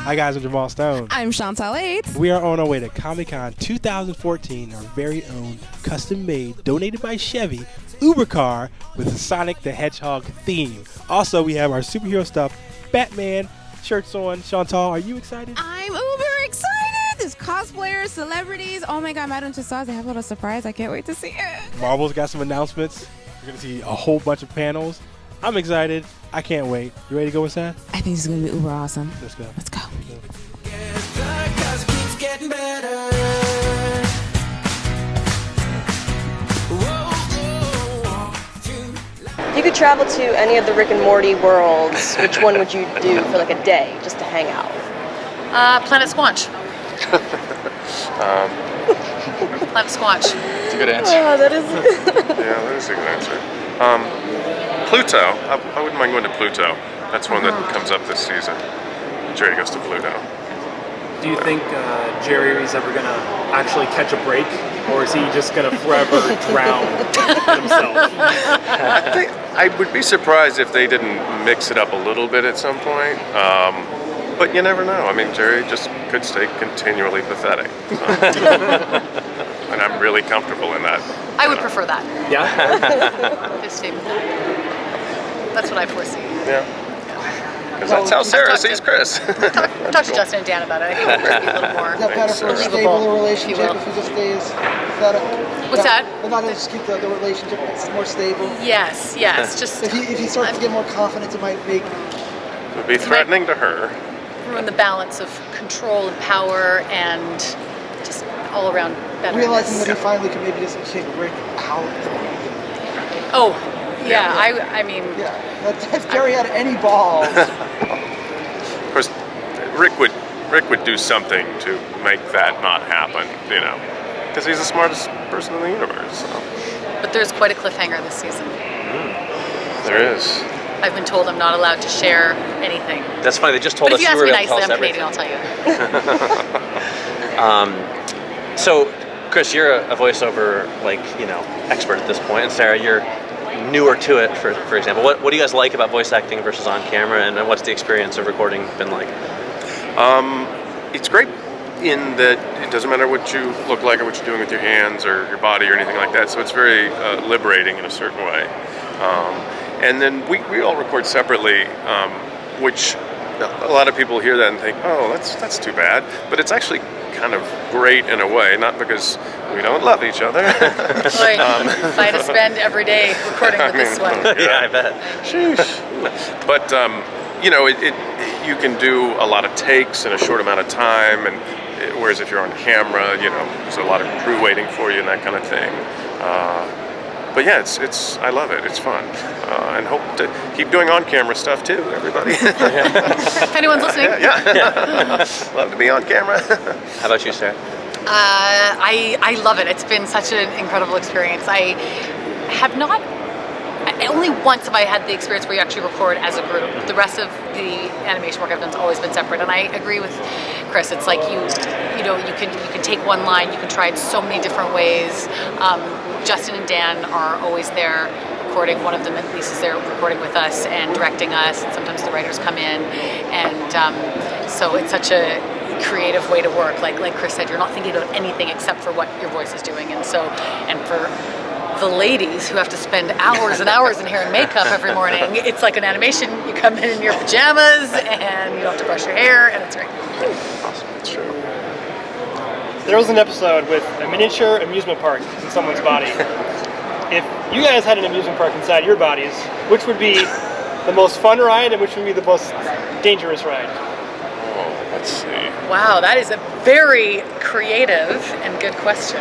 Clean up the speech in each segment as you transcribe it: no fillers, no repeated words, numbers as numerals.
Hi guys, I'm Jamal Stone. I'm Chantal Aids. We are on our way to Comic-Con 2014, our very own custom-made, donated by Chevy, Uber car with a Sonic the Hedgehog theme. Also, we have our superhero stuff, Batman shirts on. Chantal, are you excited? I'm uber excited. There's cosplayers, celebrities. Oh my God, Madame Tussauds, they have a little surprise. I can't wait to see it. Marvel's got some announcements. You're going to see a whole bunch of panels. I'm excited. I can't wait. You ready to go with that? I think it's going to be uber awesome. Let's go. Let's go. You could travel to any of the Rick and Morty worlds. Which one would you do for like a day just to hang out? Planet Squanch. Planet Squanch. It's a good answer. Oh, that is. Yeah, that is a good answer. Pluto. I wouldn't mind going to Pluto. That's one that comes up this season. Jerry goes to Pluto. Do you think Jerry is ever going to actually catch a break, or is he just going to forever drown himself? I think I would be surprised if they didn't mix it up a little bit at some point. But you never know. I mean, Jerry just could stay continually pathetic. And I'm really comfortable in that. I would prefer that. Yeah? Just stay with that. That's what I foresee. Yeah. Because that's how Sarah sees Chris. Talk to Justin and Dan about it. I think it would be a little more Is that better for a believable, stable relationship if you will. if he just stays? Is that What's that? They're not going to just keep the relationship more stable. Yes. Just If he starts to get more confidence, it might make. It would be threatening to her. ruin the balance of control and power and just all around better. Realizing that he finally could maybe just kick Rick out. Oh, yeah. I mean. Yeah. If Jerry had any balls. Of course, Rick would do something to make that not happen, you know, because he's the smartest person in the universe. So. But there's quite a cliffhanger this season. There is. I've been told I'm not allowed to share anything. That's funny. They just told But us if you you were ask me able to tell nicely, us I'm Canadian, I'll tell you. So, Chris, you're a voiceover expert at this point, and Sarah, you're newer to it. For example, what do you guys like about voice acting versus on camera, and what's the experience of recording been like? It's great in that it doesn't matter what you look like or what you're doing with your hands or your body or anything like that. So it's very liberating in a certain way. And then we all record separately, which a lot of people hear that and think, oh, that's too bad. But it's actually kind of great in a way, not because we don't love each other. Boy, if I had to spend every day recording with this one. Yeah, I bet. Sheesh. But you can do a lot of takes in a short amount of time, and whereas if you're on camera, there's a lot of crew waiting for you and that kind of thing. But yeah, it's I love it. It's fun, and hope to keep doing on-camera stuff too. Everybody. If anyone's listening. Yeah. Love to be on camera. How about you, Sarah? I love it. It's been such an incredible experience. I have not. Only once have I had the experience where you actually record as a group. The rest of the animation work I've done has always been separate, and I agree with Chris. It's like you can take one line, you can try it so many different ways. Justin and Dan are always there recording. One of them at least is there recording with us and directing us, and sometimes the writers come in, and so it's such a creative way to work. Like Chris said, you're not thinking about anything except for what your voice is doing, and for the ladies who have to spend hours and hours in hair and makeup every morning, it's like an animation. You come in your pajamas and you don't have to brush your hair, and it's great. Awesome. That's true. There was an episode with a miniature amusement park in someone's body. If you guys had an amusement park inside your bodies, which would be the most fun ride and which would be the most dangerous ride? Oh, let's see. Wow, that is a very creative and good question.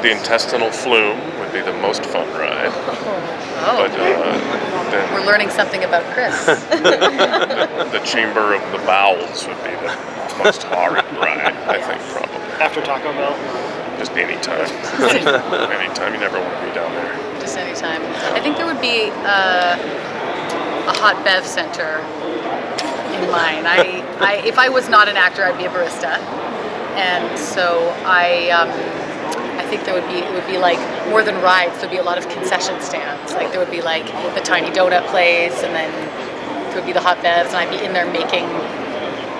The intestinal flume would be the most fun ride. Oh, But then we're learning something about Chris. the chamber of the bowels would be the most horrid ride, I think, probably. After Taco Bell? Just anytime. Anytime. You never want to be down there. Just anytime. I think there would be a hot bev center in mine. If I was not an actor, I'd be a barista, and so I think it would be like more than rides. There'd be a lot of concession stands. Like there would be like the tiny donut place, and then There would be the hot beds, and I'd be in there making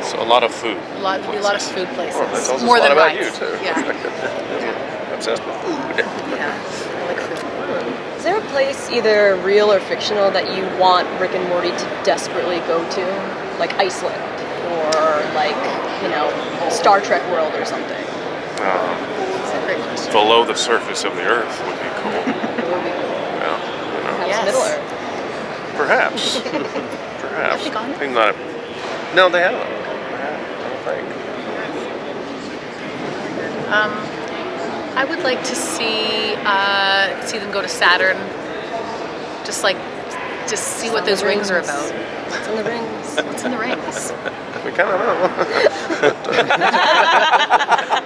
So a lot of food. there'd be a lot of food places. Oh, that tells us More a lot than about rides. you too. Yeah. Obsessed with food. Yeah. I like food. Is there a place, either real or fictional, that you want Rick and Morty to desperately go to? Like Iceland, or like, Star Trek world or something? That's a great question. Below the surface of the Earth would be cool. It would be cool. Yeah, Yes. Middle Earth. perhaps. Perhaps. Have they gone there? I think not. No, they haven't. I don't think. I would like to see them go to Saturn. Just see what those rings are about. What's in the rings? What's in the rings? We kind of know.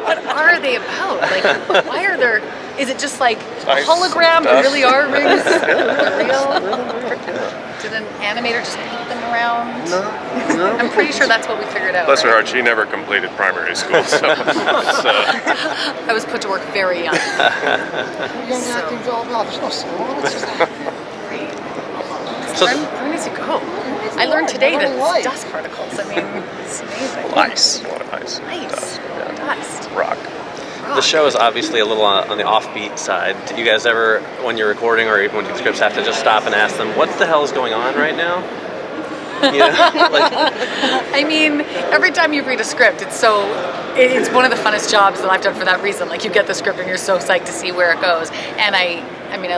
What are they about? Like, why are there? Is it just like a Ice, hologram? There dust. really are rings? They're real? Did an animator just paint them around? No. I'm pretty sure that's what we figured out. Bless her right? heart, she never completed primary school, so I was put to work very young. Young acting's all about. There's no school. It's just So- Where needs to go? I learned today that it's dust particles. I mean, it's amazing. ice. A lot of ice. Ice. Dust. Yeah. Dust. Rock. The show is obviously a little on the offbeat side. Do you guys ever, when you're recording or even when you do scripts, have to just stop and ask them, what the hell is going on right now? You know, like, I mean, every time you read a script, it's one of the funnest jobs that I've done for that reason. Like, you get the script and you're so psyched to see where it goes. And I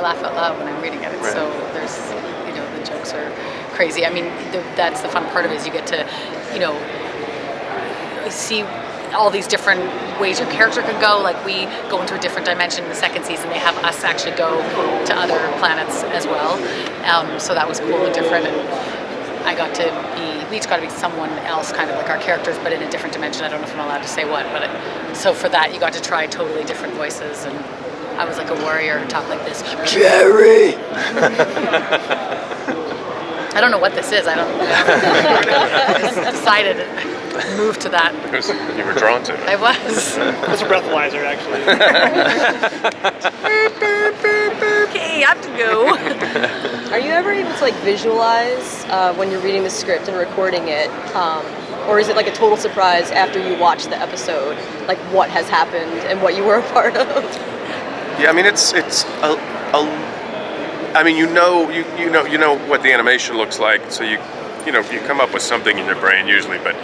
laugh out loud when I'm reading it. Right. So there's, the jokes are crazy. I mean, that's the fun part of it, is you get to, see all these different ways your character can go. Like, we go into a different dimension in the second season. They have us actually go to other planets as well. So that was cool and different. And we each got to be someone else, kind of like our characters, but in a different dimension. I don't know if I'm allowed to say what, but so for that, you got to try totally different voices. And I was like a warrior who talked like this. Jerry! I don't know what this is. I just decided to move to that. Because you were drawn to it. I was. It's a breathalyzer, actually. Okay, I have to go. Are you ever able to visualize when you're reading the script and recording it, or is it like a total surprise after you watch the episode, like what has happened and what you were a part of? Yeah, I mean I mean, you know what the animation looks like, so you come up with something in your brain usually, but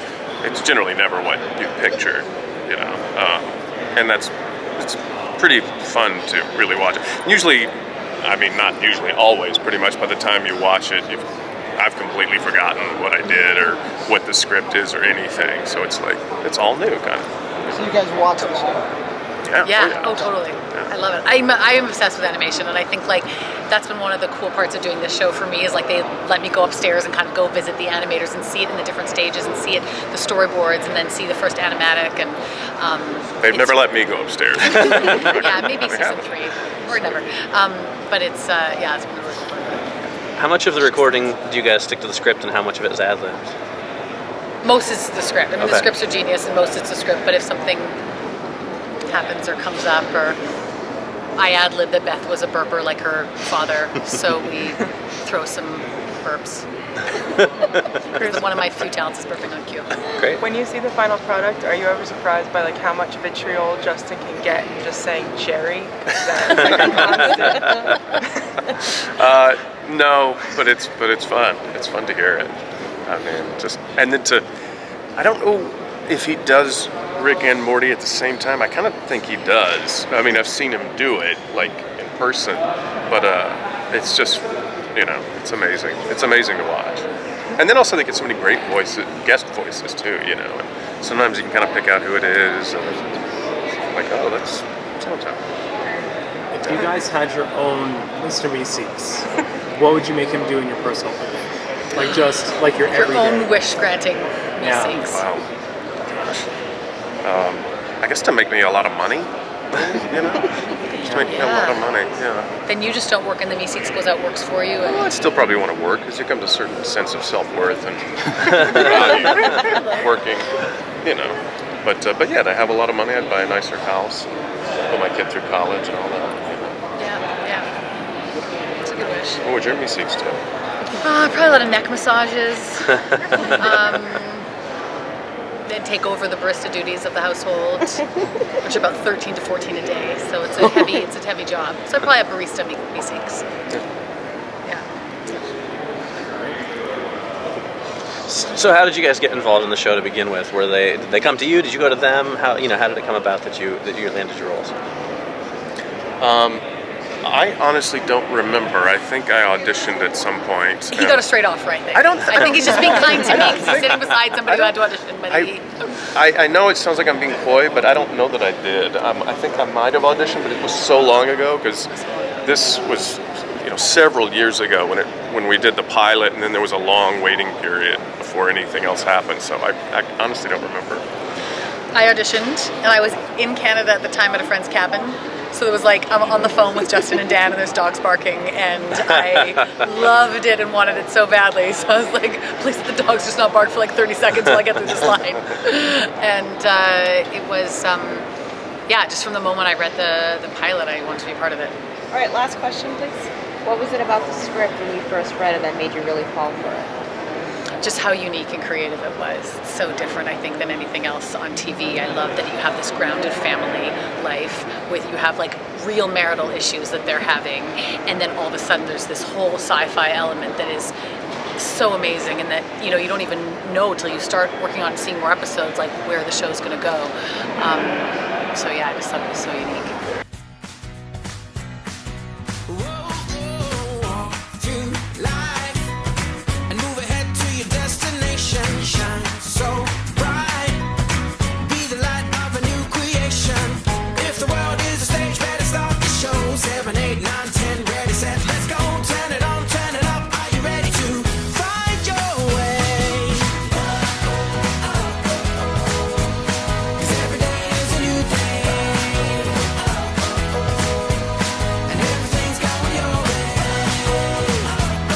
it's generally never what you pictured, and it's pretty fun to really watch it. Usually, I mean, not usually, always, pretty much by the time you watch it, I've completely forgotten what I did or what the script is or anything, so it's like, it's all new, kind of. So you guys watch the show? Yeah. Oh, totally. I love it. I am obsessed with animation, and I think that's been one of the cool parts of doing this show for me, is they let me go upstairs and kind of go visit the animators and see it in the different stages and see the storyboards and then see the first animatic. And They've never let me go upstairs. yeah, maybe season 3 or never. But it's it's been really cool. how much of the recording do you guys stick to the script and how much of it is ad-libbed? Most is the script. I mean, the Okay. scripts are genius, and most it's the script. But if something happens or comes up, or I ad-lib that Beth was a burper like her father, so we throw some burps. One of my few talents is burping on cue. Great. When you see the final product, are you ever surprised by how much vitriol Justin can get in just saying Jerry? That's a constant. No, but it's fun. It's fun to hear it. I mean, I don't know if he does Rick and Morty at the same time. I kind of think he does. I mean, I've seen him do it in person, but it's just, it's amazing. It's amazing to watch. And then also they get so many great guest voices too, and sometimes you can kind of pick out who it is, and it's like, oh, that's so-and-so. If you guys had your own Mr. Meeseeks, what would you make him do in your personal life? Just your Your everyday. own wish-granting Yeah. meeseeks. Wow. I guess to make me a lot of money, just to make me a lot of money, yeah. Then you just don't work, and the meeseeks goes out, works for you. And Well, I'd still probably want to work, because there comes a certain sense of self-worth and value working, But yeah, to have a lot of money, I'd buy a nicer house, put my kid through college and all that. yeah, it's a good wish. What would your meeseeks do? Probably a lot of neck massages. Then take over the barista duties of the household, which are about 13 to 14 a day. So it's a heavy job. So I probably have barista me-seeks. Yeah. So how did you guys get involved in the show to begin with? Did they come to you? Did you go to them? How did it come about that you landed your roles? I honestly don't remember. I think I auditioned at some point. He got a straight offer, I think. I think he's just being kind to me because he's sitting beside somebody who had to audition. But I know it sounds like I'm being coy, but I don't know that I did. I think I might have auditioned, but it was so long ago because this was several years ago when we did the pilot, and then there was a long waiting period before anything else happened. So I honestly don't remember. I auditioned, and I was in Canada at the time at a friend's cabin. So there was I'm on the phone with Justin and Dan, and there's dogs barking, and I loved it and wanted it so badly. So I was like, please let the dogs just not bark for 30 seconds while I get through this line. And it was, just from the moment I read the pilot, I wanted to be part of it. All right, last question, please. What was it about the script when you first read it that made you really fall for it? Just how unique and creative it was. It's so different, I think, than anything else on TV. I love that you have this grounded family life with you have real marital issues that they're having, and then all of a sudden there's this whole sci-fi element that is so amazing, and that you don't even know till you start working on seeing more episodes where the show's going to go. I just thought it was so unique.